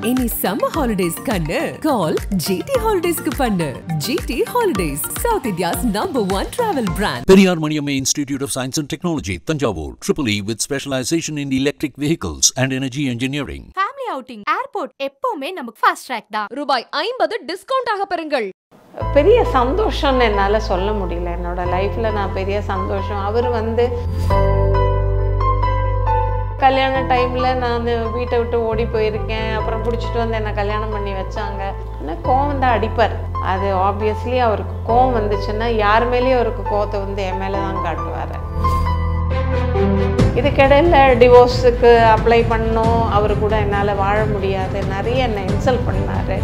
Any summer holidays kannu call GT Holidays ku pannu. GT Holidays, South India's #1 travel brand. Periyar Maniamma Institute of Science and Technology, Tanjavur, EEE with specialization in electric vehicles and energy engineering. Family outing, airport எப்பவுமே நமக்கு fast track தான். ரூபாய் 50 discount ஆக பெறுங்கள். பெரிய சந்தோஷம் என்னால சொல்ல முடியல. என்னோட லைஃப்ல நான் பெரிய சந்தோஷம். அவர் கல்யாண டைம்ல நான் வீட்டை விட்டு ஓடி போயிருக்கேன். அப்புறம் பிடிச்சிட்டு வந்து என்ன கல்யாணம் பண்ணி வச்சாங்க. ஆனால் கோவம் தான் அடிப்பார். அது ஆப்வியஸ்லி அவருக்கு கோவம் வந்துச்சுன்னா யார் மேலேயும் அவருக்கு கோவத்தை என் மேலே தான் காட்டுவார். இதுக்கிடையில் டிவோர்ஸுக்கு அப்ளை பண்ணோம். அவர் கூட என்னால் வாழ முடியாது, நிறைய என்னை இன்சல்ட் பண்ணார்.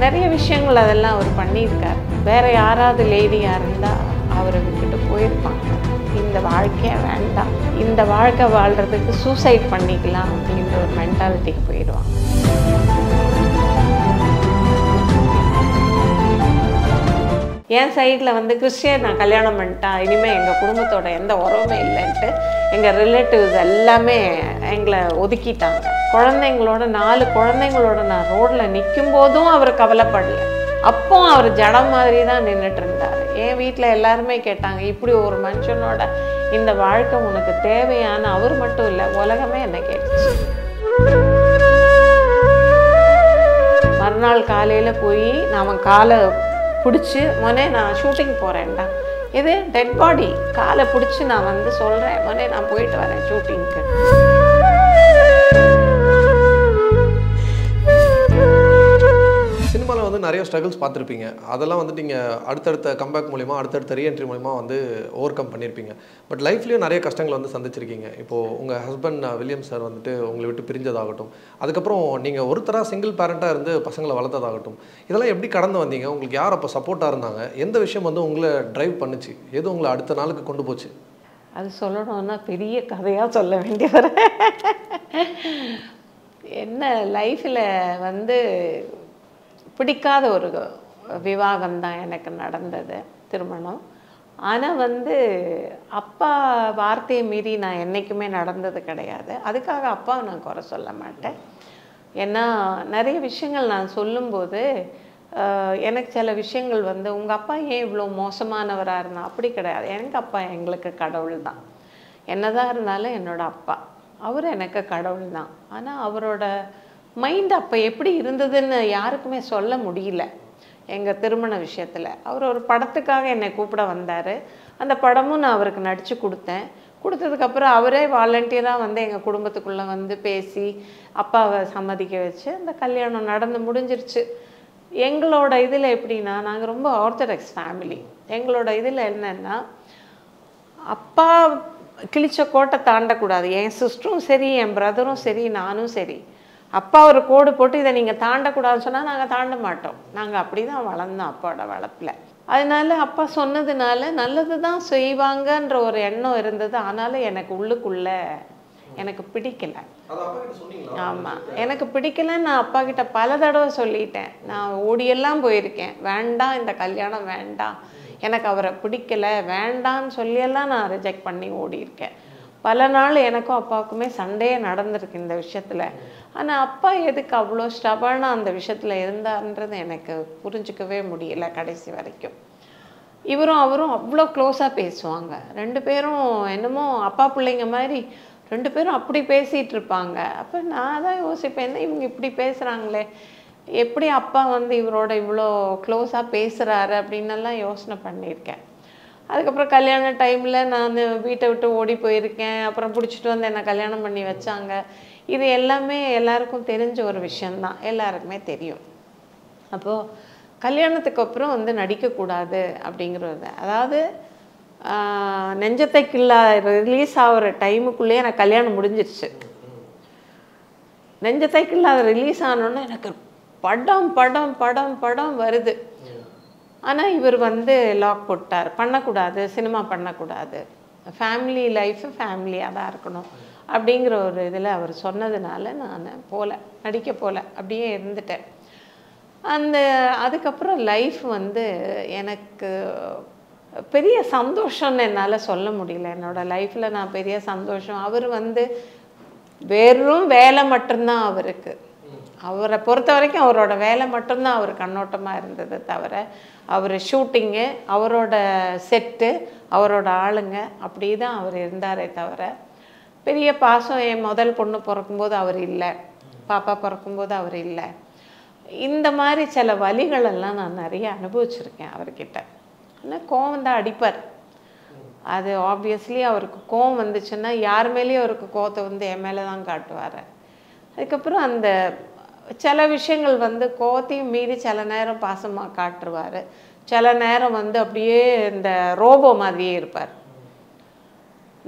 நிறைய விஷயங்கள் அதெல்லாம் அவர் பண்ணியிருக்கார். வேறு யாராவது லேடியாக இருந்தால் அவரை விட்டுட்டு போயிருப்பாங்க. இந்த வாழ்க்கையே வேண்டாம், இந்த வாழ்க்கை வாழ்கிறதுக்கு சூசைட் பண்ணிக்கலாம் அப்படின்ற ஒரு மென்டாலிட்டிக்கு போயிடுவாங்க. என் சைடில் கிறிஸ்டியன் நான் கல்யாணம் பண்ணிட்டா இனிமேல் எங்கள் குடும்பத்தோட எந்த உறவுமே இல்லைன்ட்டு எங்கள் ரிலேட்டிவ்ஸ் எல்லாமே எங்களை ஒதுக்கிட்டாங்க. குழந்தைங்களோட 4 குழந்தைங்களோட நான் ரோட்டில் நிற்கும் போதும் அவர் கவலைப்படல. அப்போ அவர் ஜடம் மாதிரி தான் நின்றுட்டு இருந்தார். என் வீட்டில் எல்லாருமே கேட்டாங்க, இப்படி ஒரு மனுஷனோட இந்த வாழ்க்கை உனக்கு தேவையான? அவர் மட்டும் இல்லை, உலகமே என்னை கேட்டுச்சு. மறுநாள் காலையில் போய் நான் காலை பிடிச்சி மொனே நான் ஷூட்டிங் போகிறேன்டா. இது டெட் பாடி, காலை பிடிச்சி நான் சொல்கிறேன், மொனே நான் போயிட்டு வரேன் ஷூட்டிங்க்கு. சினிமாவில் நிறைய ஸ்ட்ரகிள்ஸ் பார்த்துருப்பீங்க. அதெல்லாம் நீங்கள் அடுத்தடுத்த கம்பேக் மூலிமா, அடுத்தடுத்த ரீஎன்ட்ரி மூலிமா ஓவர் கம் பண்ணியிருப்பீங்க. பட் லைஃப்லேயும் நிறைய கஷ்டங்களை சந்திச்சிருக்கீங்க. இப்போது உங்கள் ஹஸ்பண்ட் வில்லியம் சார் உங்களை விட்டு பிரிஞ்சதாகட்டும், அதுக்கப்புறம் நீங்கள் ஒருத்தராக சிங்கிள் பேரண்ட்டாக இருந்து பசங்களை வளர்த்ததாகட்டும், இதெல்லாம் எப்படி கடந்து வந்தீங்க? உங்களுக்கு யார் அப்போ சப்போர்ட்டாக இருந்தாங்க? எந்த விஷயம் உங்களை ட்ரைவ் பண்ணுச்சு? எது உங்களை அடுத்த நாளுக்கு கொண்டு போச்சு? அது சொல்லணும்னா பெரிய கதையாக சொல்ல வேண்டியவர். என்ன லைஃப்பில் பிடிக்காத ஒரு விவாகம் தான் எனக்கு நடந்தது, திருமணம். ஆனால் அப்பா வார்த்தையை மீறி நான் என்றைக்குமே நடந்தது கிடையாது. அதுக்காக அப்பாவை நான் குறை சொல்ல மாட்டேன். ஏன்னா நிறைய விஷயங்கள் நான் சொல்லும்போது எனக்கு சில விஷயங்கள் உங்கள் அப்பா ஏன் இவ்வளோ மோசமானவராக இருந்தால் அப்படி கிடையாது. எனக்கு அப்பா எங்களுக்கு கடவுள் தான். என்னதான் இருந்தாலும் என்னோடய அப்பா, அவர் எனக்கு கடவுள் தான். ஆனால் அவரோட மைண்ட் அப்போ எப்படி இருந்ததுன்னு யாருக்குமே சொல்ல முடியல. எங்கள் திருமண விஷயத்தில் அவர் ஒரு படத்துக்காக என்னை கூப்பிட வந்தார். அந்த படமும் நான் அவருக்கு நடித்து கொடுத்தேன். கொடுத்ததுக்கப்புறம் அவரே வாலண்டியராக எங்கள் குடும்பத்துக்குள்ளே பேசி அப்பாவை சம்மதிக்க வச்சு அந்த கல்யாணம் நடந்து முடிஞ்சிருச்சு. எங்களோட இதில் எப்படின்னா, நாங்கள் ரொம்ப ஆர்த்தடாக்ஸ் ஃபேமிலி. எங்களோட இதில் என்னென்னா, அப்பா கிழிச்ச கோட்டை தாண்டக்கூடாது. என் சிஸ்டரும் சரி, என் பிரதரும் சரி, நானும் சரி. அப்பா ஒரு கோடு போட்டு இதை நீங்கள் தாண்டக்கூடாதுன்னு சொன்னால் நாங்கள் தாண்ட மாட்டோம். நாங்கள் அப்படி தான் வளர்ந்தோம் அப்பாவோட வளர்ப்பில். அதனால அப்பா சொன்னதுனால நல்லது தான் செய்வாங்கன்ற ஒரு எண்ணம் இருந்தது. ஆனாலும் எனக்கு உள்ளுக்குள்ளே எனக்கு பிடிக்கலை. ஆமாம், எனக்கு பிடிக்கலன்னு நான் அப்பா கிட்ட பல தடவை சொல்லிட்டேன். நான் ஓடியெல்லாம் போயிருக்கேன், வேண்டாம் இந்த கல்யாணம் வேண்டாம், எனக்கு அவரை பிடிக்கலை, வேண்டான்னு சொல்லியெல்லாம் நான் ரிஜெக்ட் பண்ணி ஓடியிருக்கேன். பல நாள் எனக்கும் அப்பாவுக்குமே சண்டையே நடந்திருக்கு இந்த விஷயத்தில். ஆனால் அப்பா எதுக்கு அவ்வளோ ஸ்டபர்னாக அந்த விஷயத்தில் இருந்தார்ன்றது எனக்கு புரிஞ்சிக்கவே முடியல கடைசி வரைக்கும். இவரும் அவரும் அவ்வளோ க்ளோஸாக பேசுவாங்க. 2 பேரும் என்னமோ அப்பா பிள்ளைங்க மாதிரி 2 பேரும் அப்படி பேசிகிட்டு இருப்பாங்க. அப்போ நான் தான் யோசிப்பேன், என்ன இவங்க இப்படி பேசுகிறாங்களே, எப்படி அப்பா இவரோட இவ்வளோ க்ளோஸாக பேசுகிறாரு அப்படின்னெல்லாம் யோசனை பண்ணியிருக்கேன். அதுக்கப்புறம் கல்யாண டைமில் நான் வீட்டை விட்டு ஓடி போயிருக்கேன். அப்புறம் பிடிச்சிட்டு வந்து என்னை கல்யாணம் பண்ணி வச்சாங்க. இது எல்லாமே எல்லாருக்கும் தெரிஞ்ச ஒரு விஷயந்தான், எல்லாருக்குமே தெரியும். அப்போது கல்யாணத்துக்கு அப்புறம் நடிக்கக்கூடாது அப்படிங்கிறது, அதாவது நெஞ்சத்தை கில்லா ரிலீஸ் ஆகிற டைமுக்குள்ளேயே எனக்கு கல்யாணம் முடிஞ்சிருச்சு. நெஞ்சத்தை கில்லா ரிலீஸ் ஆனோன்னா எனக்கு படம் படம் படம் படம் வருது. ஆனால் இவர் லாக் போட்டார், பண்ணக்கூடாது, சினிமா பண்ணக்கூடாது, ஃபேமிலி லைஃபு ஃபேமிலியாக தான் இருக்கணும் அப்படிங்கிற ஒரு இதில் அவர் சொன்னதுனால நான் நடிக்க போகல, அப்படியே இருந்துட்டேன். அதுக்கப்புறம் லைஃப் எனக்கு பெரிய சந்தோஷம்னு என்னால் சொல்ல முடியல. என்னோடய லைஃப்பில் நான் பெரிய சந்தோஷம். அவர் வெறும் வேலை மட்டும்தான் அவருக்கு. அவரை பொறுத்த வரைக்கும் அவரோட வேலை மட்டும்தான் அவர் கண்ணோட்டமாக இருந்தது தவிர, அவர் ஷூட்டிங்கு, அவரோட செட்டு, அவரோட ஆளுங்க அப்படி தான் அவர் இருந்தாரே தவிர, பெரிய பாசம் என் முதல் பொண்ணு பிறக்கும்போது அவர் இல்லை, பாப்பா பிறக்கும்போது அவர் இல்லை. இந்த மாதிரி சில வலிகளெல்லாம் நான் நிறைய அனுபவிச்சிருக்கேன் அவர்கிட்ட. ஆனால் கோவம் தான் அடிப்பார். அது ஆப்வியஸ்லி அவருக்கு கோவம் வந்துச்சுன்னா யார் மேலேயும் அவருக்கு கோவத்தை வந்து என் மேலே தான் காட்டுவார். அதுக்கப்புறம் அந்த சில விஷயங்கள் வந்து கோவத்தையும் மீறி சில நேரம் பாசமாக காட்டுருவார், சில நேரம் வந்து அப்படியே இந்த ரோபோ மாதிரியே இருப்பார்.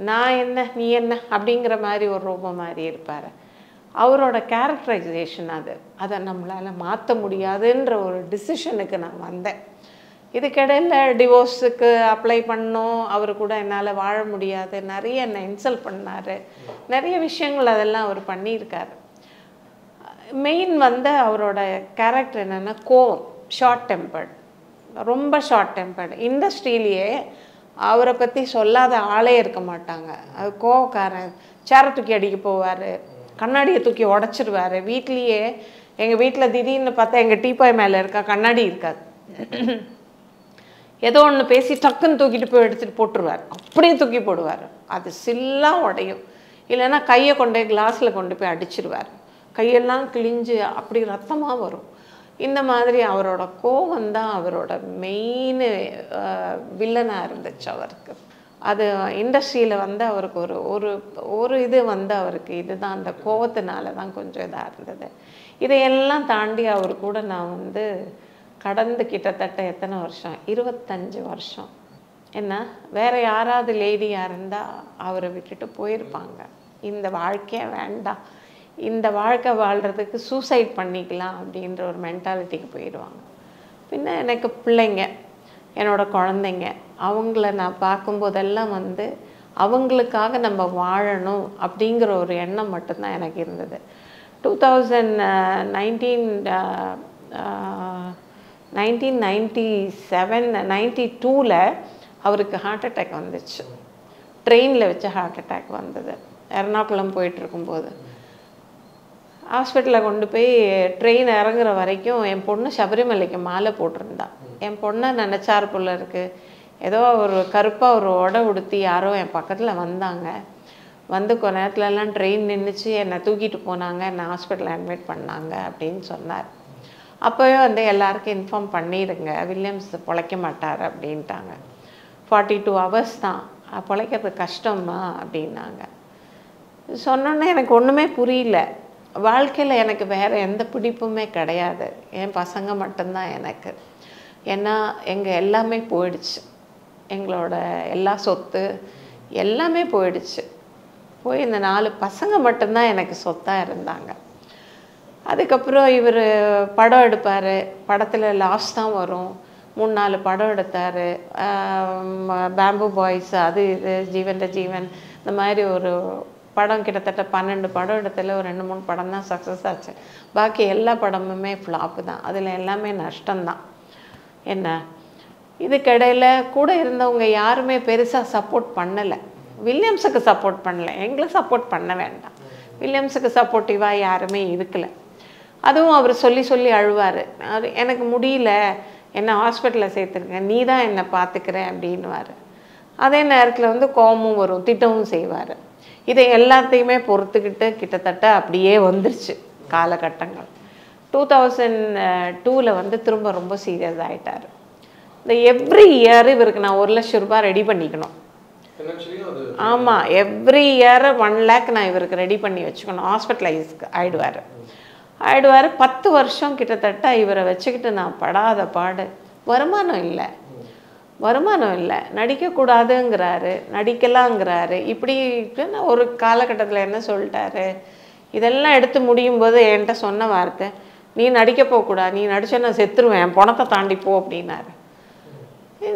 நான் என்ன நீ என்ன அப்படிங்கிற மாதிரி ஒரு ரோபோ மாதிரி இருப்பார். அவரோட கேரக்டரைசேஷன் அதை நம்மளால் மாற்ற முடியாதுன்ற ஒரு டிசிஷனுக்கு நான் வந்தேன். இதுக்கிடையில் டிவோர்ஸுக்கு அப்ளை பண்ணோம், அவர் கூட என்னால் வாழ முடியாது, நிறைய என்னை இன்சல்ட் பண்ணார், நிறைய விஷயங்கள் அதெல்லாம் அவர் பண்ணியிருக்காரு. மெயின் வந்து அவரோட கேரக்டர் என்னென்னா கோவம், ஷார்ட் டெம்பர்டு, ரொம்ப ஷார்ட் டெம்பர்டு. இண்டஸ்ட்ரியிலேயே அவரை பற்றி சொல்லாத ஆளே இருக்க மாட்டாங்க. அது கோவக்காரன், சேரை தூக்கி அடிக்க போவார், கண்ணாடியை தூக்கி உடச்சிடுவார். வீட்லேயே எங்கள் வீட்டில் திடீர்னு பார்த்தா எங்கள் டீப்பாய் மேலே இருக்கா கண்ணாடி இருக்காது, ஏதோ ஒன்று பேசி டக்குன்னு தூக்கிட்டு போய் எடுத்துகிட்டு போட்டுருவார், அப்படியே தூக்கி போடுவார், அது சில்லாக உடையும். இல்லைன்னா கையை கொண்டு கிளாஸில் கொண்டு போய் அடிச்சிடுவார், கையெல்லாம் கிழிஞ்சு அப்படி ரத்தமாக வரும். இந்த மாதிரி அவரோட கோவம் தான் அவரோட மெயின் வில்லனாக இருந்துச்சு அவருக்கு. அது இண்டஸ்ட்ரியில் வந்து அவருக்கு ஒரு இது வந்து அவருக்கு இதுதான், அந்த கோவத்தினால தான் கொஞ்சம் இதாக இருந்தது. இதையெல்லாம் தாண்டி அவர் கூட நான் வந்து கடந்து கிட்டத்தட்ட எத்தனை வருஷம், 25 வருஷம். என்ன வேறு யாராவது லேடியாக இருந்தால் அவரை விட்டுட்டு போயிருப்பாங்க. இந்த வாழ்க்கையே வேண்டாம், இந்த வாழ்க்கை வாழ்கிறதுக்கு சூசைட் பண்ணிக்கலாம் அப்படின்ற ஒரு மென்டாலிட்டிக்கு போயிடுவாங்க. பின்ன எனக்கு பிள்ளைங்க, என்னோடய குழந்தைங்க, அவங்கள நான் பார்க்கும்போதெல்லாம் வந்து அவங்களுக்காக நம்ம வாழணும் அப்படிங்கிற ஒரு எண்ணம் மட்டும்தான் எனக்கு இருந்தது. 1992 அவருக்கு ஹார்ட் அட்டாக் வந்துச்சு. ட்ரெயினில் வச்சு ஹார்ட் அட்டாக் வந்தது. எர்ணாகுளம் போயிட்டுருக்கும்போது ஹாஸ்பிட்டலில் கொண்டு போய் ட்ரெயின் இறங்குற வரைக்கும் என் பொண்ணு சபரிமலைக்கு மாலை போட்டிருந்தா. என் பொண்ணை நினச்சார் போல இருக்குது. ஏதோ ஒரு கருப்பாக ஒரு உடை உடுத்தி யாரோ என் பக்கத்தில் வந்தாங்க. வந்து கொஞ்ச நேரத்துலலாம் ட்ரெயின் நின்றுச்சு, என்னை தூக்கிட்டு போனாங்க, என்னை ஹாஸ்பிட்டலில் அட்மிட் பண்ணாங்க அப்படின்னு சொன்னார். அப்போவே வந்து எல்லாருக்கும் இன்ஃபார்ம் பண்ணிடுங்க, வில்லியம்ஸ் பிழைக்க மாட்டார் அப்படின்ட்டாங்க. 42 hours தான், பிழைக்கிறது கஷ்டமா அப்படின்னாங்க. சொன்னோன்னே எனக்கு ஒன்றுமே புரியல. வாழ்க்கையில் எனக்கு வேறு எந்த பிடிப்புமே கிடையாது, என் பசங்க மட்டும்தான் எனக்கு. ஏன்னா எங்கள் எல்லாமே போயிடுச்சு, எங்களோட எல்லா சொத்து எல்லாமே போயிடுச்சு. போய் இந்த 4 பசங்க மட்டும்தான் எனக்கு சொத்தாக இருந்தாங்க. அதுக்கப்புறம் இவர் படம் எடுப்பார், படத்தில் லாஸ் தான் வரும். 3-4 படம் எடுத்தார். பேம்பு பாய்ஸ், அது இது, ஜீவன் ஜீவன், இந்த மாதிரி ஒரு படம் கிட்டத்தட்ட 12 படம் எடுத்ததில் ஒரு 2-3 படம் தான் சக்ஸஸ் ஆச்சு. பாக்கி எல்லா படமுமே ஃப்ளாப்பு தான், அதில் எல்லாமே நஷ்டம்தான். என்ன இதுக்கிடையில் கூட இருந்தவங்க யாருமே பெருசாக சப்போர்ட் பண்ணலை. வில்லியம்ஸுக்கு சப்போர்ட் பண்ணலை, எங்களை சப்போர்ட் பண்ண வேண்டாம். வில்லியம்ஸுக்கு சப்போர்ட்டிவாக யாருமே இருக்கலை. அதுவும் அவர் சொல்லி சொல்லி அழுவார். அது எனக்கு முடியல, என்னை ஹாஸ்பிட்டலில் சேர்த்துருங்க, நீ தான் என்னை பார்த்துக்கிற அப்படின்வார். அதே நேரத்தில் வந்து கோபமும் வரும், திட்டமும் செய்வார். இதை எல்லாத்தையுமே பொறுத்துக்கிட்டு கிட்டத்தட்ட அப்படியே வந்துருச்சு காலகட்டங்கள். 2002 வந்து திரும்ப ரொம்ப சீரியஸ் ஆகிட்டார். இந்த எவ்ரி இயர் இவருக்கு நான் 1 லட்சம் ரூபாய் ரெடி பண்ணிக்கணும். ஆமாம், எவ்ரி இயர் 1 lakh நான் இவருக்கு ரெடி பண்ணி வச்சுக்கணும். ஹாஸ்பிட்டலைஸ்க்கு ஆகிடுவார். 10 வருஷம் கிட்டத்தட்ட இவரை வச்சுக்கிட்டு நான் படாத பாடு. வருமானம் இல்லை, நடிக்கக்கூடாதுங்கிறாரு, நடிக்கலாங்கிறாரு. இப்படி ஒரு காலகட்டத்தில் என்ன சொல்லிட்டாரு, இதெல்லாம் எடுத்து முடியும் போது என்கிட்ட சொன்ன வார்த்தை, நீ நடிக்க போகக்கூடாது, நீ நடிச்சா நான் செத்துருவேன், பணத்தை தாண்டி போ அப்படின்னாரு.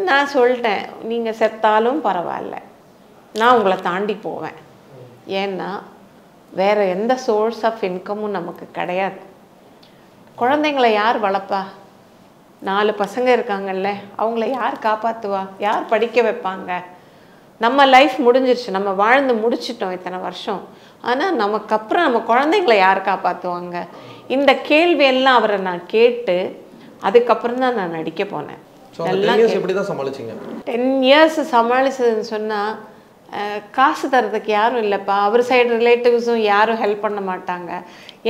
நான் சொல்லிட்டேன், நீங்கள் செத்தாலும் பரவாயில்ல, நான் உங்களை தாண்டி போவேன். ஏன்னா வேறு எந்த சோர்ஸ் ஆஃப் இன்கமும் நமக்கு கிடையாது. குழந்தைங்களை யார் வளர்ப்பா? 4 பசங்க இருக்காங்கல்ல, அவங்கள யார் காப்பாற்றுவா? யார் படிக்க வைப்பாங்க? நம்ம லைஃப் முடிஞ்சிருச்சு, நம்ம வாழ்ந்து முடிச்சிட்டோம் இத்தனை வருஷம். ஆனால் நமக்கப்புறம் நம்ம குழந்தைங்களை யார் காப்பாற்றுவாங்க? இந்த கேள்வியெல்லாம் அவரை நான் கேட்டு அதுக்கப்புறம் தான் நான் நடிக்க போனேன். எல்லாம் எப்படி தான் சமாளிச்சிங்க? 10 years சமாளிச்சதுன்னு சொன்னால் காசு தரதுக்கு யாரும் இல்லைப்பா. அவர் சைடு ரிலேட்டிவ்ஸும் யாரும் ஹெல்ப் பண்ண மாட்டாங்க.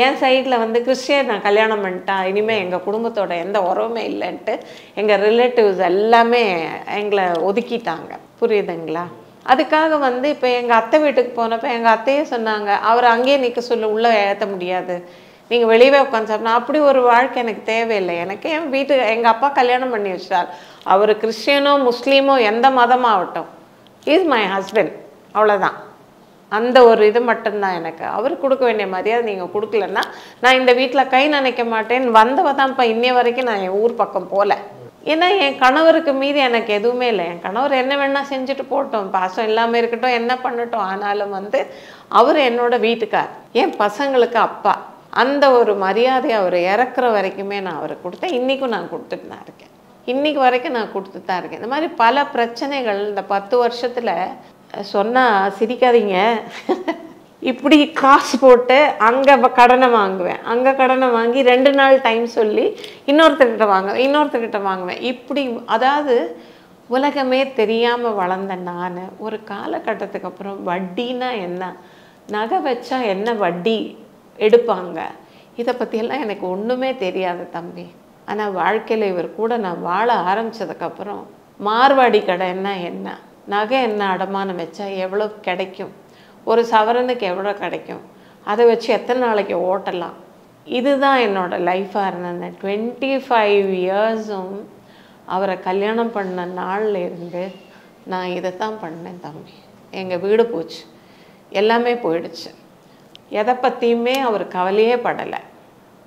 என் சைடில் வந்து கிறிஸ்டியன் நான் கல்யாணம் பண்ணிட்டா இனிமேல் எங்கள் குடும்பத்தோட எந்த உறவுமே இல்லைன்ட்டு எங்கள் ரிலேட்டிவ்ஸ் எல்லாமே எங்களை ஒதுக்கிட்டாங்க. புரியுதுங்களா? அதுக்காக வந்து இப்போ எங்கள் அத்தை வீட்டுக்கு போனப்போ எங்கள் அத்தையே சொன்னாங்க, அவர் அங்கேயே நிற்க சொல்ல உள்ளே ஏற்ற முடியாது, நீங்கள் வெளியவே உட்காந்து சாப்பிட்னா. அப்படி ஒரு வாழ்க்கை எனக்கு தேவையில்லை. எனக்கு என் வீட்டுக்கு எங்கள் அப்பா கல்யாணம் பண்ணி வச்சிட்டார். அவர் கிறிஸ்டியனோ முஸ்லீமோ எந்த மதமாகட்டும், இஸ் மை ஹஸ்பண்ட், அவ்வளோதான். அந்த ஒரு இது மட்டும்தான் எனக்கு. அவர் கொடுக்க வேண்டிய மரியாதை நீங்கள் கொடுக்கலன்னா நான் இந்த வீட்டில் கை நினைக்க மாட்டேன்னு வந்தவ தான். இப்போ இன்னைய வரைக்கும் நான் என் ஊர் பக்கம் போகல. ஏன்னா என் கணவருக்கு மீது எனக்கு எதுவுமே இல்லை. என் கணவர் என்ன வேணால் செஞ்சுட்டு போட்டோம், பாசம் இல்லாமல் இருக்கட்டும், என்ன பண்ணட்டும். ஆனாலும் வந்து அவர் என்னோட வீட்டுக்கார், என் பசங்களுக்கு அப்பா. அந்த ஒரு மரியாதையை அவர் இறக்குற வரைக்குமே நான் அவருக்கு கொடுத்தேன். இன்றைக்கும் நான் கொடுத்துட்டு தான் இருக்கேன். இன்றைக்கு வரைக்கும் நான் கொடுத்துட்டு தான் இருக்கேன். இந்த மாதிரி பல பிரச்சனைகள் இந்த 10 வருஷத்தில் சொன்னால் சிரிக்காதீங்க. இப்படி காசு போட்டு அங்கே கடனை வாங்குவேன், அங்கே கடனை வாங்கி 2 நாள் டைம் சொல்லி இன்னொருத்தர்கிட்ட வாங்குவேன். இப்படி அதாவது உலகமே தெரியாமல் வளர்ந்த நான் ஒரு காலகட்டத்துக்கு அப்புறம் வட்டினா என்ன, நகை வச்சா என்ன வட்டி எடுப்பாங்க, இதை பற்றியெல்லாம் எனக்கு ஒன்றுமே தெரியாது தம்பி. ஆனால் வாழ்க்கையில் இவர் கூட நான் வாழ ஆரம்பித்ததுக்கப்புறம் மார்வாடி கடைன்னா என்ன, நகை என்ன அடமானம் வச்சா எவ்வளோ கிடைக்கும், ஒரு சவரனுக்கு எவ்வளோ கிடைக்கும், அதை வச்சு எத்தனை நாளைக்கு ஓட்டலாம், இதுதான் என்னோடய லைஃபாக இருந்தேன். 25 இயர்ஸும் அவரை கல்யாணம் பண்ண நாளில் இருந்து நான் இதை தான் பண்ணேன் தம்பி. எங்கள் வீடு போச்சு, எல்லாமே போயிடுச்சு. எதை பற்றியுமே அவர் கவலையே படலை.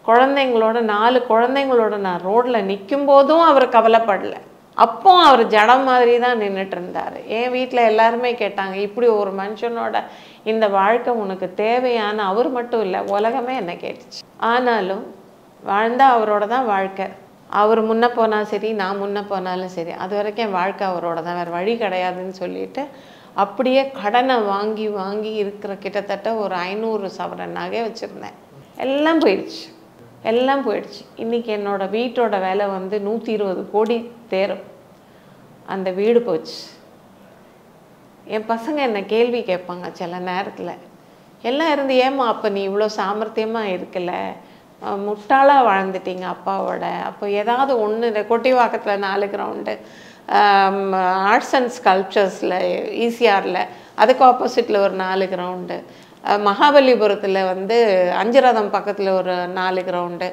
குழந்தைங்களோட 4 குழந்தைங்களோட நான் ரோட்டில் நிற்கும் போதும் அவர் கவலைப்படலை. அப்போ அவர் ஜடம் மாதிரி தான் நின்றுட்டு இருந்தார். என் வீட்டில் எல்லாருமே கேட்டாங்க, இப்படி ஒரு மனுஷனோட இந்த வாழ்க்கை உனக்கு தேவையான, அவர் மட்டும் இல்லை உலகமே என்ன கேட்டுச்சு. ஆனாலும் வாழ்ந்தால் அவரோட தான் வாழ்க்கை. அவர் முன்ன போனால் சரி, நான் முன்ன போனாலும் சரி, அது வரைக்கும் என் வாழ்க்கை அவரோட தான், வேறு வழி கிடையாதுன்னு சொல்லிட்டு அப்படியே கடனை வாங்கி வாங்கி இருக்கிற கிட்டத்தட்ட ஒரு 500 சவரன் நகை வச்சுருந்தேன். எல்லாம் போயிடுச்சு, எல்லாம் போயிடுச்சு. இன்றைக்கி என்னோடய வீட்டோட விலை வந்து 120 கோடி தேரும். அந்த வீடு போச்சு. என் பசங்க என்ன கேள்வி கேட்பாங்க சில நேரத்தில், எல்லாம் இருந்து ஏம்மா அப்போ நீ இவ்வளோ சாமர்த்தியமாக இருக்கல, முட்டாளாக வாழ்ந்துட்டீங்க அப்பாவோட. அப்போ ஏதாவது ஒன்று கொட்டிவாக்கத்தில் 4 கிரவுண்டு, ஆர்ட்ஸ் அண்ட் ஸ்கல்ப்சர்ஸில் ஈசிஆரில் அதுக்கு ஆப்போசிட்டில் ஒரு 4 கிரவுண்டு, மகாபலிபுரத்தில் வந்து அஞ்சுரதம் பக்கத்தில் ஒரு 4 கிரவுண்டு,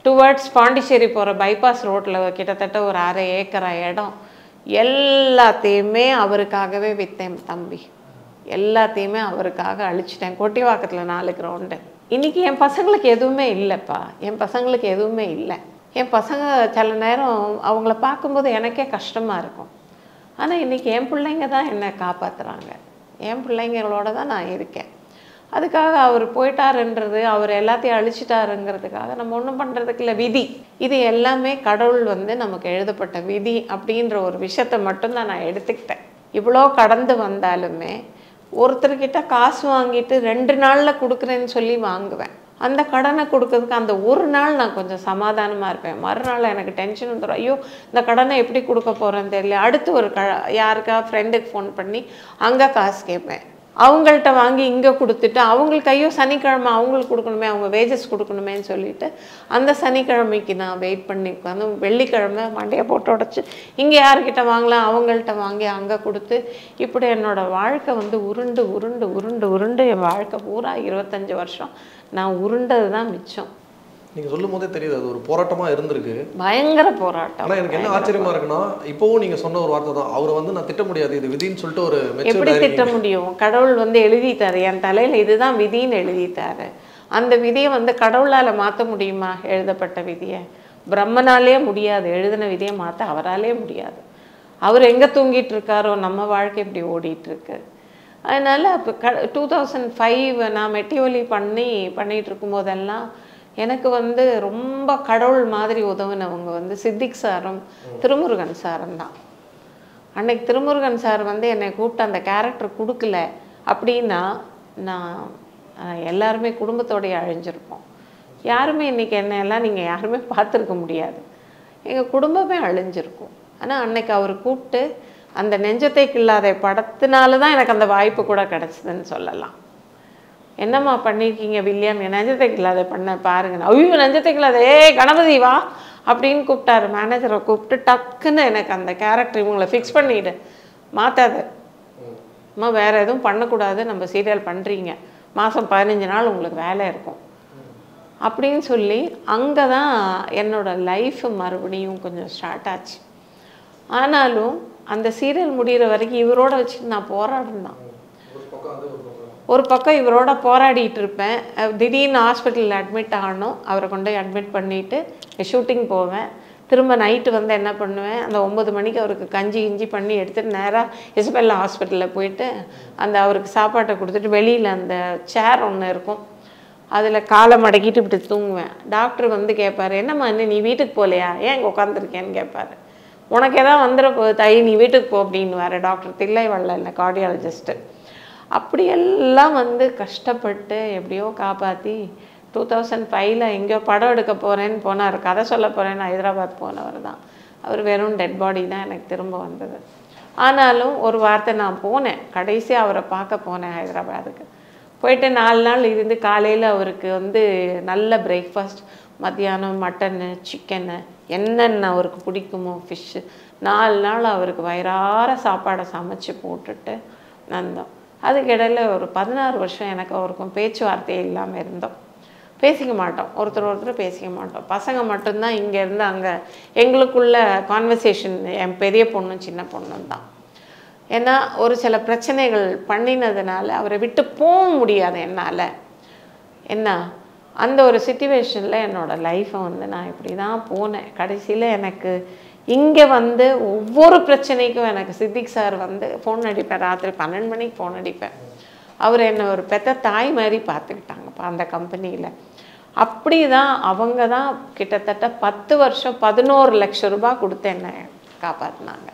டுவர்ட்ஸ் பாண்டிச்சேரி போகிற பைபாஸ் ரோட்டில் கிட்டத்தட்ட ஒரு 1/2 ஏக்கரா இடம், எல்லாத்தையுமே அவருக்காகவே விற்றேன் தம்பி. எல்லாத்தையுமே அவருக்காக அழிச்சிட்டேன். கொட்டிவாக்கத்தில் 4 கிரவுண்டு. இன்றைக்கி என் பசங்களுக்கு எதுவுமே இல்லைப்பா, என் பசங்களுக்கு எதுவுமே இல்லை. என் பசங்க சில நேரம் அவங்கள பார்க்கும்போது எனக்கே கஷ்டமாக இருக்கும். ஆனால் இன்றைக்கி என் பிள்ளைங்க தான் என்னை காப்பாற்றுறாங்க, என் பிள்ளைங்களோட தான் நான் இருக்கேன். அதுக்காக அவர் போயிட்டாருன்றது, அவர் எல்லாத்தையும் அழிச்சிட்டாருங்கிறதுக்காக நம்ம ஒன்றும் பண்ணுறதுக்கு இல்லை. விதி, இது எல்லாமே கடவுள் வந்து நமக்கு எழுதப்பட்ட விதி அப்படின்ற ஒரு விஷயத்தை மட்டும்தான் நான் எடுத்துக்கிட்டேன். இவ்வளோ கடந்து வந்தாலுமே ஒருத்தர்கிட்ட காசு வாங்கிட்டு 2 நாளில் கொடுக்குறேன்னு சொல்லி வாங்குவேன். அந்த கடனை கொடுக்கறதுக்கு அந்த ஒரு நாள் நான் கொஞ்சம் சமாதானமாக இருப்பேன். மறுநாள் எனக்கு டென்ஷன் வந்துடும். ஐயோ இந்த கடனை எப்படி கொடுக்க போகிறேன்னு தெரியல. அடுத்து ஒரு யாருக்கா ஃப்ரெண்டுக்கு ஃபோன் பண்ணி அங்கே காசு கேட்பேன். அவங்கள்ட்ட வாங்கி இங்கே கொடுத்துட்டு அவங்களுக்கு ஐயோ சனிக்கிழமை அவங்களுக்கு கொடுக்கணுமே, அவங்க வேஜஸ் கொடுக்கணுமேன்னு சொல்லிட்டு அந்த சனிக்கிழமைக்கு நான் வெயிட் பண்ணி உட்காந்து வெள்ளிக்கிழமை மண்டையை போட்டு உடச்சி இங்கே யார்கிட்ட வாங்கலாம் அவங்கள்ட்ட வாங்கி அங்கே கொடுத்து, இப்படி என்னோடய வாழ்க்கை வந்து உருண்டு உருண்டு உருண்டு உருண்டு என் வாழ்க்கை பூரா 25 வருஷம் நான் உருண்டது தான் மிச்சம். நீங்கள் சொல்லும் போதே தெரியுது அது ஒரு போராட்டமாக இருந்திருக்கு, பயங்கர போராட்டம். ஆனால் எனக்கு என்ன ஆச்சரியமாக இருக்குன்னா, இப்போவும் நீங்கள் சொன்ன ஒரு வார்த்தை தான், அவரை வந்து நான் திட்ட முடியாது, இது விதின்னு சொல்லிட்டு ஒரு எப்படி திட்ட முடியும்? கடவுள் வந்து எழுதிட்டாரு என் தலையில், இதுதான் விதின்னு எழுதிட்டாரு. அந்த விதியை வந்து கடவுளால் மாற்ற முடியுமா? எழுதப்பட்ட விதியை பிரம்மனாலே முடியாது, எழுதின விதியை மாற்ற அவராலே முடியாது. அவர் எங்கே தூங்கிட்டு இருக்காரோ நம்ம வாழ்க்கை இப்படி ஓடிட்டுருக்கு. அதனால் அப்போ 2005 நான் மெட்டிவலி பண்ணிகிட்டு இருக்கும்போதெல்லாம் எனக்கு வந்து ரொம்ப கடவுள் மாதிரி உதவுனவங்க வந்து சித்திக் சாரும் திருமுருகன் சாரும் தான். அன்னைக்கு திருமுருகன் சார் வந்து என்னை கூப்பிட்டு அந்த கேரக்டர் கொடுக்கல அப்படின்னா நான் எல்லாருமே குடும்பத்தோடைய அழிஞ்சிருப்போம். யாருமே இன்றைக்கி என்னையெல்லாம் நீங்கள் யாருமே பார்த்துருக்க முடியாது. எங்கள் குடும்பமே அழிஞ்சிருக்கும். ஆனால் அன்னைக்கு அவர் கூப்பிட்டு அந்த நெஞ்சத்தை கில்லாத படத்தினால தான் எனக்கு அந்த வாய்ப்பு கூட கிடச்சிதுன்னு சொல்லலாம். என்னம்மா பண்ணியிருக்கீங்க வில்லியம், என் நெஞ்சத்தை கில்லாத பண்ண பாருங்க. ஐயோ நெஞ்சத்தை கில்லாத, கணபதி வா அப்படின்னு கூப்பிட்டாரு. மேனேஜரை கூப்பிட்டு டக்குன்னு எனக்கு அந்த கேரக்டர் இவங்களை ஃபிக்ஸ் பண்ணிவிடு, மாற்றாது அம்மா, வேறு எதுவும் பண்ணக்கூடாது, நம்ம சீரியல் பண்ணுறீங்க, மாதம் 15 நாள் உங்களுக்கு வேலை இருக்கும் அப்படின்னு சொல்லி அங்கே தான் என்னோடய லைஃப் மறுபடியும் கொஞ்சம் ஸ்டார்ட் ஆச்சு. ஆனாலும் அந்த சீரியல் முடிகிற வரைக்கும் இவரோட வச்சுட்டு நான் போராடினேன். ஒரு பக்கம் இவரோட போராடிட்டு இருப்பேன். திடீர்னு ஹாஸ்பிட்டலில் அட்மிட் ஆகணும், அவரை கொண்டு அட்மிட் பண்ணிவிட்டு ஷூட்டிங் போவேன். திரும்ப நைட்டு வந்து என்ன பண்ணுவேன், அந்த 9 மணிக்கு அவருக்கு கஞ்சி கிஞ்சி பண்ணி எடுத்துகிட்டு நேராக இசபெல்லா ஹாஸ்பிட்டலில் போயிட்டு அந்த அவருக்கு சாப்பாட்டை கொடுத்துட்டு வெளியில் அந்த சேர் ஒன்று இருக்கும், அதில் காலை மடக்கிட்டு இப்படி தூங்குவேன். டாக்டர் வந்து கேட்பார், என்னம்மா இன்னும் நீ வீட்டுக்கு போகலையா, ஏன் இங்கே உட்காந்துருக்கேன்னு கேட்பார். உனக்கு எதாவது வந்துட போகுது தாயி, நீ வீட்டுக்கு போ அப்படின்னுவார் டாக்டர் தில்லைவள்ள, இல்லை கார்டியாலஜிஸ்ட்டு. அப்படியெல்லாம் வந்து கஷ்டப்பட்டு எப்படியோ காப்பாற்றி 2005 எங்கேயோ படம் எடுக்க போகிறேன்னு போனார், கதை சொல்ல போகிறேன்னு ஹைதராபாத் போனவர் தான். அவர் வெறும் டெட் பாடி தான் எனக்கு திரும்ப வந்தது. ஆனாலும் ஒரு வார்த்தை நான் போனேன், கடைசியாக அவரை பார்க்க போனேன் ஹைதராபாத்துக்கு. போயிட்டு 4 நாள் இருந்து காலையில் அவருக்கு வந்து நல்ல பிரேக்ஃபாஸ்ட், மத்தியானம் மட்டனு சிக்கனு என்னென்ன அவருக்கு பிடிக்குமோ ஃபிஷ்ஷு, 4 நாள் அவருக்கு வயிறார சாப்பாடை சமைச்சு போட்டுட்டு வந்தோம். அதுக்கிடையில் ஒரு 16 வருஷம் எனக்கு அவருக்கும் பேச்சுவார்த்தையே இல்லாமல் இருந்தோம். பேசிக்க மாட்டோம், ஒருத்தர் பேசிக்க மாட்டோம். பசங்க மட்டும்தான் இங்கேருந்து அங்கே எங்களுக்குள்ள கான்வர்சேஷன். என் பெரிய பொண்ணும் சின்ன பொண்ணும் தான். ஏன்னா ஒரு சில பிரச்சனைகள் பண்ணினதுனால அவரை விட்டு போக முடியாது என்னால். என்ன அந்த ஒரு சிச்சுவேஷனில் என்னோடய லைஃப்பை வந்து நான் இப்படி தான் போனேன். கடைசியில் எனக்கு இங்கே வந்து ஒவ்வொரு பிரச்சனைக்கும் எனக்கு சித்திக் சார் வந்து ஃபோன் அடிப்பேன், ராத்திரி 12 மணிக்கு ஃபோன் அடிப்பேன். அவர் என்னை ஒரு பெத்த தாய் மாதிரி பார்த்துக்கிட்டாங்கப்பா அந்த கம்பெனியில். அப்படி தான் அவங்க தான் கிட்டத்தட்ட 10 வருஷம் 11 லட்சம் ரூபாய் கொடுத்து என்னை காப்பாற்றினாங்க.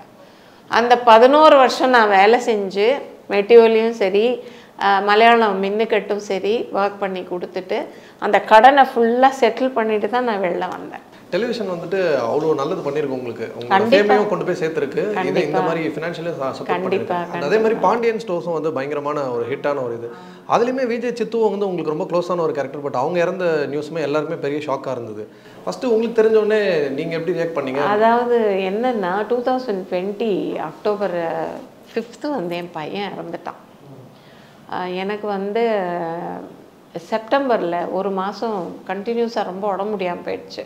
அந்த 11 வருஷம் நான் வேலை செஞ்சு மெட்டியோலையும் சரி மலையாளம் மின்னுக்கட்டும் சரி ஒர்க் பண்ணி கொடுத்துட்டு அந்த கடனை ஃபுல்லாக செட்டில் பண்ணிட்டு தான் நான் வெளில வந்தேன். டெலிவிஷன் வந்துட்டு அவ்வளோ நல்லது பண்ணியிருக்கு உங்களுக்கு, உங்களோட ஃபேமையும் கொண்டு போய் சேர்த்துருக்கு. இது இந்த மாதிரி ஃபினான்ஷியலாக சப்போர்ட் பண்ணிருக்கு. அதே மாதிரி பாண்டியன் ஸ்டோர்ஸும் வந்து பயங்கரமான ஒரு ஹிட்டான ஒரு இது. அதுலேயுமே விஜய் சித்துவும் வந்து உங்களுக்கு ரொம்ப க்ளோஸான ஒரு கேரக்டர். பட் அவங்க இறந்த நியூஸுமே எல்லாருக்குமே பெரிய ஷாக்காக இருந்தது. ஃபஸ்ட்டு உங்களுக்கு தெரிஞ்சோடனே நீங்கள் எப்படி ரியாக்ட் பண்ணீங்க? அதாவது என்னென்னா 2020 அக்டோபர் 5 வந்து என் பையன் இறந்துட்டான். எனக்கு வந்து செப்டம்பரில் ஒரு மாதம் கண்டினியூஸாக ரொம்ப உடம்பு முடியாமல் போயிடுச்சு.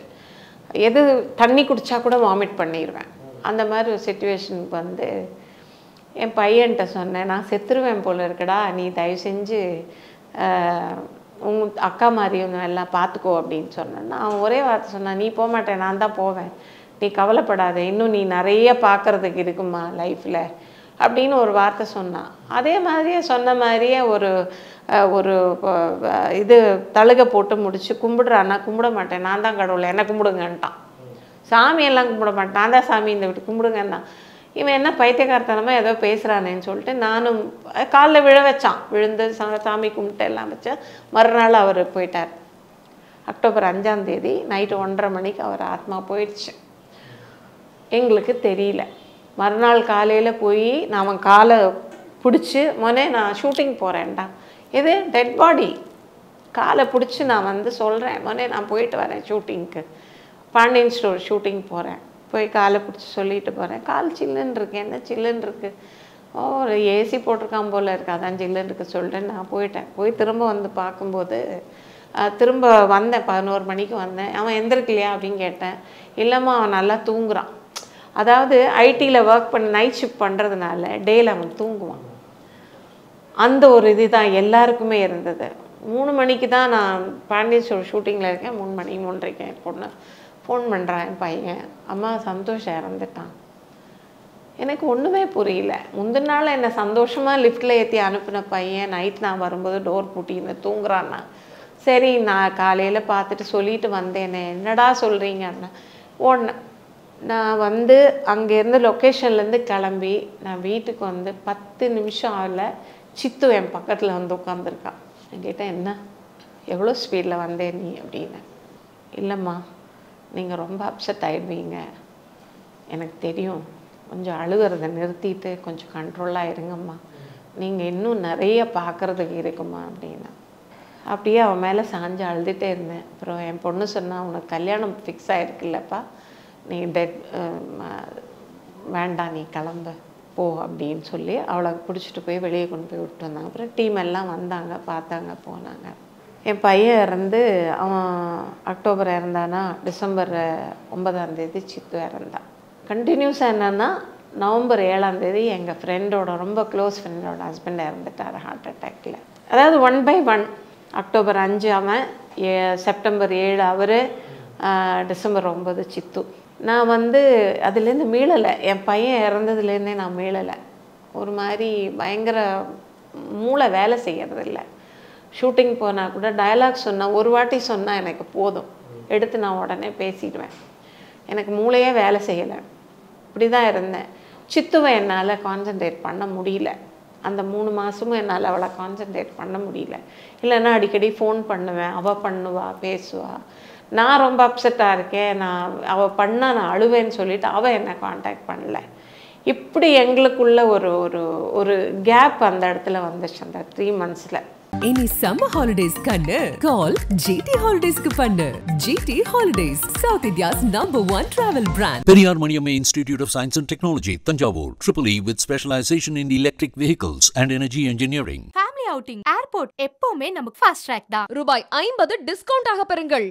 எது தண்ணி குடித்தா கூட வாமிட் பண்ணிடுவேன். அந்த மாதிரி ஒரு சிச்சுவேஷனுக்கு வந்து என் பையன்கிட்ட சொன்னேன், நான் செத்துருவேன் போல இருக்கடா, நீ தயவு செஞ்சு உங்கள் அக்கா மாதிரியும் எல்லாம் பார்த்துக்கோ அப்படின்னு சொன்னேன்னா அவன் ஒரே வார்த்தை சொன்னான், நீ போக மாட்டேன், நான் தான் போவேன், நீ கவலைப்படாத, இன்னும் நீ நிறைய பார்க்குறதுக்கு இருக்குமா லைஃப்பில் அப்படின்னு ஒரு வார்த்தை சொன்னான். அதே மாதிரியே சொன்ன மாதிரியே ஒரு இது தழுகை போட்டு முடிச்சு கும்பிடுறான்னா கும்பிட மாட்டேன், நான் தான் கடவுளை என்ன கும்பிடுங்கன்ட்டான். சாமியெல்லாம் கும்பிட மாட்டேன், நான் தான் சாமி இந்த விட்டு கும்பிடுங்கன்னா. இவன் என்ன பைத்தியக்காரத்தனமாக ஏதோ பேசுகிறானேன்னு சொல்லிட்டு நானும் காலில் விழ வச்சான். விழுந்து சாமி கும்பிட்டு எல்லாம் வச்சா மறுநாள் அவர் போயிட்டார். அக்டோபர் 5ஆம் தேதி நைட்டு 1:30 மணிக்கு அவர் ஆத்மா போயிடுச்சு. எங்களுக்கு தெரியல. மறுநாள் காலையில் போய் நான் அவன் காலை பிடிச்சி, மொனே நான் ஷூட்டிங் போகிறேன்டா, இது டெட் பாடி, காலை பிடிச்சி நான் வந்து சொல்கிறேன், மொனே நான் போயிட்டு வரேன் ஷூட்டிங்க்கு, பாண்டியன் ஸ்டோர் ஷூட்டிங் போகிறேன், போய் காலை பிடிச்சி சொல்லிட்டு போகிறேன். கால் சில்லுன்னு இருக்கு, என்ன சில்லுன்னு இருக்குது, ஒரு ஏசி போட்டிருக்கான் போல் இருக்குது, அதான் சில்லுன்னு இருக்குது சொல்லிட்டு நான் போயிட்டேன். போய் திரும்ப வந்து பார்க்கும்போது திரும்ப வந்தேன், 11 மணிக்கு வந்தேன். அவன் எந்திருக்கலையா அப்படின்னு கேட்டேன். இல்லைம்மா அவன் நல்லா தூங்குறான். அதாவது ஐடியில் ஒர்க் பண்ண நைட் ஷிஃப்ட் பண்ணுறதுனால டேயில் அவன் தூங்குவான். அந்த ஒரு இது தான் எல்லாருக்குமே இருந்தது. 3 மணிக்கு தான் நான் பாண்டியன் ஸ்டோர் ஷூட்டிங்கில் இருக்கேன். 3 மணி 3:30 என் பொண்ணு ஃபோன் பண்ணுறான், என் பையன், அம்மா சந்தோஷம் இறந்துட்டான். எனக்கு ஒன்றுமே புரியல. முந்தின நாள் என்னை சந்தோஷமாக லிஃப்ட்டில் ஏற்றி அனுப்பின பையன் நைட் நான் வரும்போது டோர் பூட்டின்னு தூங்குறான்னா. சரி நான் காலையில் பார்த்துட்டு சொல்லிட்டு வந்தேனே, என்னடா சொல்கிறீங்கன்னா, நான் வந்து அங்கேருந்து லொக்கேஷன்லேருந்து கிளம்பி நான் வீட்டுக்கு வந்து 10 நிமிஷம் ஆகல, சித்து என் பக்கத்தில் வந்து உட்காந்துருக்கான். நான் கேட்டேன், என்ன எவ்வளோ ஸ்பீடில் வந்தேன் நீ அப்படின்னு. இல்லைம்மா, நீங்கள் ரொம்ப அப்செட் ஆகிடுவீங்க, எனக்கு தெரியும், கொஞ்சம் அழுகிறத நிறுத்திட்டு கொஞ்சம் கண்ட்ரோலாக இருங்கம்மா, நீங்கள் இன்னும் நிறைய பார்க்குறதுக்கு இருக்குமா அப்படின்னா. அப்படியே அவன் மேலே சாஞ்சு அழுதுகிட்டே இருந்தேன். அப்புறம் என் பொண்ணு சொன்னால், உனக்கு கல்யாணம் ஃபிக்ஸ் ஆகிருக்குல்லப்பா, நீ வேண்டாம், நீ கிளம்ப போ அப்படின்னு சொல்லி அவளை பிடிச்சிட்டு போய் வெளியே கொண்டு போய் விட்டு வந்தாங்க. அப்புறம் டீம் எல்லாம் வந்தாங்க, பார்த்தாங்க, போனாங்க. என் பையன் இறந்து, அவன் அக்டோபர் இறந்தானா, டிசம்பர் 9 சித்து இறந்தான். கண்டினியூஸாக என்னென்னா, நவம்பர் 7 எங்கள் ஃப்ரெண்டோட ரொம்ப க்ளோஸ் ஃப்ரெண்டோட ஹஸ்பண்ட் இறந்துட்டார் ஹார்ட் அட்டாக்ல. அதாவது 1 by 1. அக்டோபர் 5 அவன், செப்டம்பர் 7 அவர், டிசம்பர் 9 சித்து. நான் வந்து அதுலேருந்து மீளலை. என் பையன் இறந்ததுலேருந்தே நான் மீளலை. ஒரு மாதிரி பயங்கர மூளை வேலை செய்யறதில்ல. ஷூட்டிங் போனால் கூட டயலாக் சொன்னால் ஒரு வாட்டி சொன்னால் எனக்கு போதும், எடுத்து நான் உடனே பேசிடுவேன். எனக்கு மூளையே வேலை செய்யலை. இப்படி தான் இருந்தேன். சித்துவை என்னால் கான்சன்ட்ரேட் பண்ண முடியல. அந்த 3 மாதமும் என்னால் அவளை கான்சன்ட்ரேட் பண்ண முடியல. இல்லைன்னா அடிக்கடி ஃபோன் பண்ணுவேன், அவள் பண்ணுவா, பேசுவா. நான் ரொம்ப அப்செட்டாக இருக்கேன், அவள் பண்ணால் நான் அழுவேன்னு சொல்லிவிட்டு அவள் என்னை காண்டாக்ட் பண்ணல. இப்படி எங்களுக்குள்ள ஒரு ஒரு ஒரு கேப் அந்த இடத்துல வந்துச்சு அந்த 3 monthsல. இனி சம்மர் ஹாலிடேஸ் கண்ணு கால் ஜிடி ஹாலிடேஸ்க்கு பண்ணு. GT holidays, south India's #1 travel brand. Periyar Maniamma Institute of Science and Technology, Tanjavur, EEE with specialization in electric vehicles and energy engineering. Family outing, airport எப்பவுமே நமக்கு ஃபாஸ்ட் ட்ராக் தான். ரூபாய் 50 discount ஆக பெறுங்கள்.